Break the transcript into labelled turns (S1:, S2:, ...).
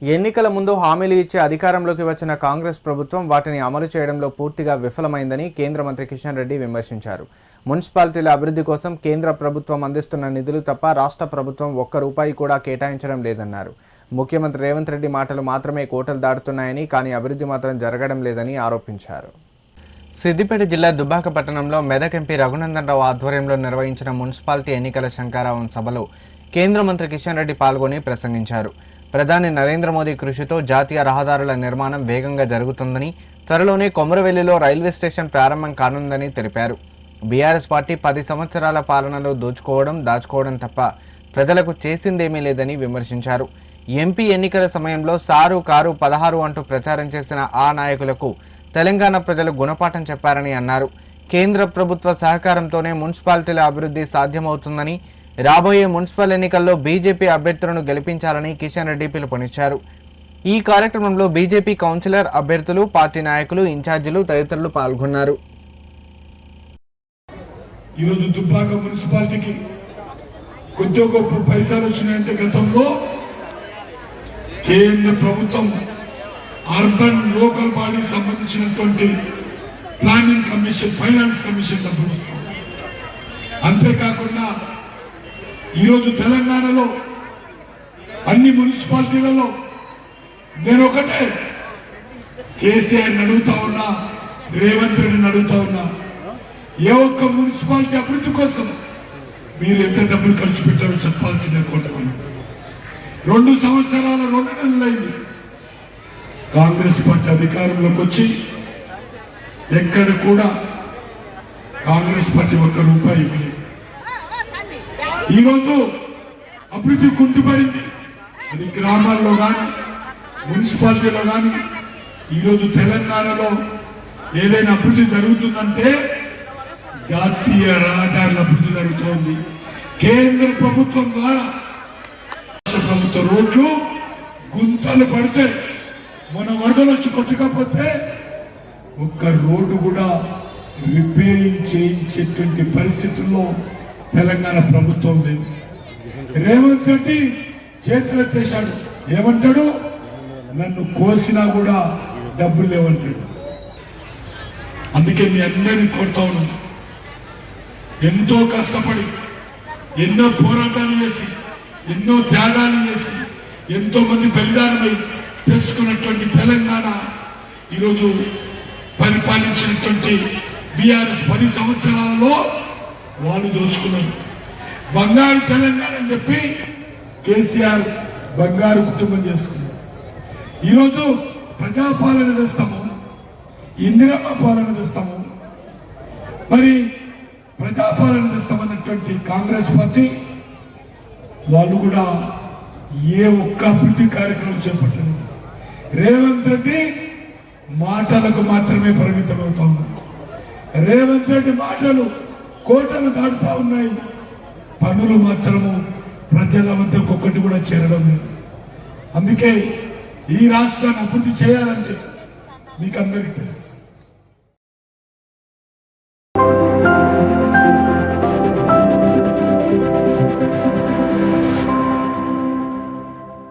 S1: ఎన్నికల ముందు హామీలు ఇచ్చి అధికారంలోకి వచ్చిన కాంగ్రెస్ ప్రభుత్వం వాటిని అమలు చేయడంలో పూర్తిగా విఫలమైందని కేంద్ర మంత్రి కిషన్ రెడ్డి విమర్శించారు. మున్సిపాలిటీల అభివృద్ధి కోసం కేంద్ర ప్రభుత్వం అందిస్తున్న నిధులు తప్ప రాష్ట్ర ప్రభుత్వం ఒక్క రూపాయి కూడా కేటాయించడం లేదన్నారు. ముఖ్యమంత్రి రేవంత్ రెడ్డి మాటలు మాత్రమే కోటలు దాటుతున్నాయని, కానీ అభివృద్ధి మాత్రం జరగడం లేదని ఆరోపించారు. సిద్దిపేట జిల్లా దుబ్బాక పట్టణంలో మెదక్ ఎంపీ రఘునందన్ రావు ఆధ్వర్యంలో నిర్వహించిన మున్సిపాలిటీ ఎన్నికల శంఖారావం సభలో కేంద్ర మంత్రి కిషన్ రెడ్డి పాల్గొని ప్రసంగించారు. ప్రధాని నరేంద్ర మోదీ కృషితో జాతీయ రహదారుల నిర్మాణం వేగంగా జరుగుతుందని, త్వరలోనే కొమరవెల్లిలో రైల్వే స్టేషన్ ప్రారంభం కానుందని తెలిపారు. బీఆర్ఎస్ పార్టీ 10 సంవత్సరాల పాలనలో దాచుకోవడం తప్ప ప్రజలకు చేసిందేమీ లేదని విమర్శించారు. ఎంపీ ఎన్నికల సమయంలో సారు కారు 16 అంటూ ప్రచారం చేసిన ఆ నాయకులకు తెలంగాణ ప్రజలు గుణపాఠం చెప్పారని అన్నారు. కేంద్ర ప్రభుత్వ సహకారంతోనే మున్సిపాలిటీల అభివృద్ధి సాధ్యమవుతుందని, రాబోయే మున్సిపల్ ఎన్నికల్లో బీజేపీ అభ్యర్థులను గెలిపించాలని కిషన్ రెడ్డి పిలుపునిచ్చారు. ఈ కార్యక్రమంలో బీజేపీ కౌన్సిలర్ అభ్యర్థులు, పార్టీ నాయకులు, ఇన్ఛార్జీలు తదితరులు పాల్గొన్నారు.
S2: ఈరోజు దుబ్బాక మున్సిపాలిటీకి కొద్ది గొప్ప పైసలు వచ్చినాయంటే గతంలో కేంద్ర ప్రభుత్వం అర్బన్ లోకల్ బాడీ సంబంధించినటువంటి ప్లానింగ్ కమిషన్, ఫైనాన్స్ కమిషన్ డబ్బులు వస్తుంది. అంతేకాకుండా ఈరోజు తెలంగాణలో అన్ని మున్సిపాలిటీలలో నేను ఒకటే కేసీఆర్ అడుగుతా ఉన్నా, రేవంత్ రెడ్డిని అడుగుతా ఉన్నా, ఏ ఒక్క మున్సిపాలిటీ అభివృద్ధి కోసం మీరు ఎంత డబ్బులు ఖర్చు పెట్టారో చెప్పాల్సిందే కోరుతున్నాను. 2 సంవత్సరాల 2 నెలలైంది కాంగ్రెస్ పార్టీ అధికారంలోకి వచ్చి, ఎక్కడ కూడా కాంగ్రెస్ పార్టీ ఒక్క రూపాయి ఇవ్వలేదు. ఈరోజు అభివృద్ధి కుంటుపడింది. అది గ్రామాల్లో కానీ మున్సిపాలిటీలో కానీ. ఈరోజు తెలంగాణలో ఏదైనా అభివృద్ధి జరుగుతుందంటే జాతీయ రహదారుల అభివృద్ధి జరుగుతోంది. కేంద్ర ప్రభుత్వం ద్వారా రాష్ట్ర ప్రభుత్వ రోడ్లు గుంతలు పడితే, మన వరదలు వచ్చి కొట్టుకపోతే ఒక్క రోడ్డు కూడా రిపేరింగ్ చేయించేటువంటి పరిస్థితుల్లో తెలంగాణ ప్రభుత్వం లేదు. రేవంత్ రెడ్డి చేతులెత్తేశాడు. ఏమంటాడు? నన్ను కోసినా కూడా డబ్బులు లేవంటాడు. అందుకే మీ అందరినీ కోరుతా ఉన్నాను, ఎంతో కష్టపడి, ఎన్నో పోరాటాలు చేసి, ఎన్నో త్యాగాలు చేసి, ఎంతో మంది బలిదానమై తెలుసుకున్నటువంటి తెలంగాణ ఈరోజు పరిపాలించినటువంటి బీఆర్ఎస్ 10 సంవత్సరాలలో వాళ్ళు దోచుకున్నారు. బంగారు తెలంగాణ అని చెప్పి కేసీఆర్ బంగారు కుటుంబం చేసుకున్నారు. ఈరోజు ప్రజాపాలన తెస్తాము, ఇందిరమ్మ పాలన తెస్తాము, మరి ప్రజాపాలన తెస్తామన్నటువంటి కాంగ్రెస్ పార్టీ వాళ్ళు కూడా ఏ ఒక్క అభివృద్ధి కార్యక్రమం చేపట్టలేదు. రేవంత్ రెడ్డి మాటలకు మాత్రమే పరిమితం అవుతా ఉన్నారు. రేవంత్ రెడ్డి మాటలు కోటలు దాటుతా ఉన్నాయి, పనులు మాత్రము ప్రజల వద్దకు ఒక్కటి కూడా చేరడం లేదు. అందుకే ఈ రాష్ట్రాన్ని అభివృద్ధి చేయాలంటే మీకు అందరికీ తెలుసు,